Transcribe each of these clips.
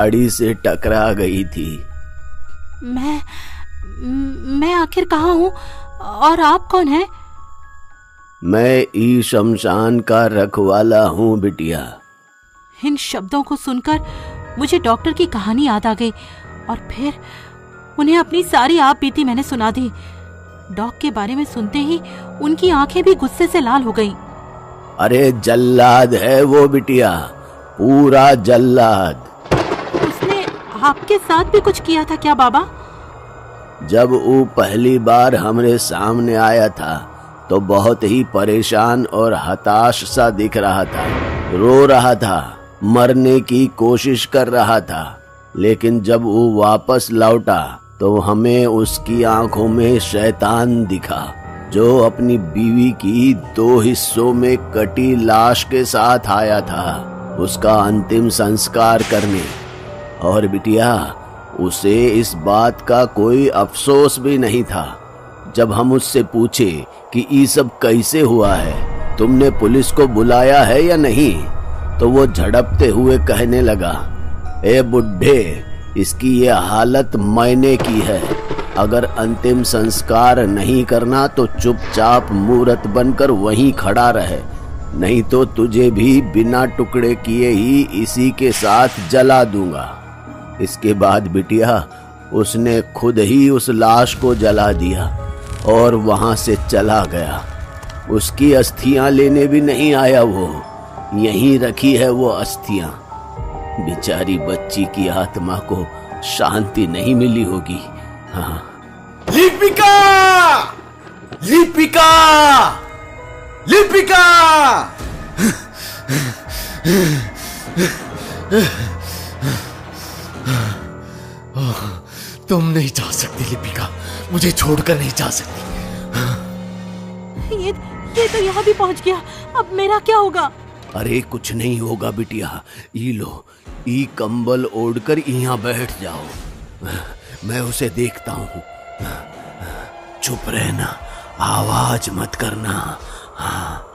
गाड़ी से टकरा गई थी। मैं आखिर कहाँ हूँ और आप कौन हैं? मैं ई शमशान का रखवाला हूँ बिटिया। इन शब्दों को सुनकर मुझे डॉक्टर की कहानी याद आ गई और फिर उन्हें अपनी सारी आप बीती मैंने सुना दी। डॉग के बारे में सुनते ही उनकी आंखें भी गुस्से से लाल हो गईं। अरे जल्लाद है वो बिटिया, पूरा जल्लाद। उसने आपके साथ भी कुछ किया था क्या बाबा? जब वो पहली बार हमरे सामने आया था तो बहुत ही परेशान और हताश सा दिख रहा था। रो रहा था, मरने की कोशिश कर रहा था। लेकिन जब वो वापस लौटा तो हमें उसकी आंखों में शैतान दिखा, जो अपनी बीवी की 2 हिस्सों में कटी लाश के साथ आया था उसका अंतिम संस्कार करने। और बिटिया, उसे इस बात का कोई अफसोस भी नहीं था। जब हम उससे पूछे कि ये सब कैसे हुआ है, तुमने पुलिस को बुलाया है या नहीं, तो वो झड़पते हुए कहने लगा, ए बुड्ढे, इसकी ये हालत मैंने की है। अगर अंतिम संस्कार नहीं करना तो चुपचाप मूर्त बनकर वहीं खड़ा रहे, नहीं तो तुझे भी बिना टुकड़े किए ही इसी के साथ जला दूंगा। इसके बाद बिटिया, उसने खुद ही उस लाश को जला दिया और वहां से चला गया। उसकी अस्थियां लेने भी नहीं आया वो, यहीं रखी है वो अस्थियां। बेचारी बच्ची की आत्मा को शांति नहीं मिली होगी। हाँ। लिपिका! लिपिका! लिपिका! तुम नहीं जा सकती लिपिका, मुझे छोड़कर नहीं जा सकती। ये तो यहाँ भी पहुँच गया, अब मेरा क्या होगा? अरे कुछ नहीं होगा बिटिया, ई लो, ई कंबल ओढ़कर यहाँ बैठ जाओ, मैं उसे देखता हूँ। चुप रहना, आवाज मत करना। हाँ।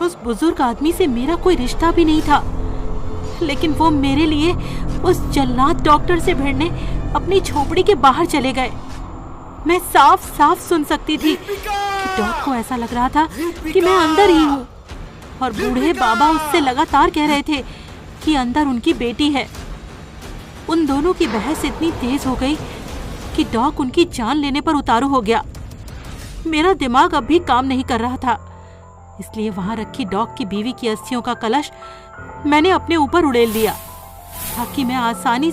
उस बुजुर्ग आदमी से मेरा कोई रिश्ता भी नहीं था, लेकिन वो मेरे लिए उस जल्लाद डॉक्टर से भिड़ने अपनी झोपड़ी के बाहर चले गए। मैं साफ साफ सुन सकती थी कि डॉग को ऐसा लग रहा था कि मैं अंदर ही हूँ, और बूढ़े बाबा उससे लगातार कह रहे थे कि अंदर उनकी बेटी है। उन दोनों की बहस इतनी तेज हो गई कि डॉग उनकी जान लेने पर उतारू हो गया। मेरा दिमाग अब भी काम नहीं कर रहा था, इसलिए वहां रखी डॉग की बीवी की अस्थियों का कलश मैंने अपने ऊपर उड़ेल दिया ताकि मैं आसानी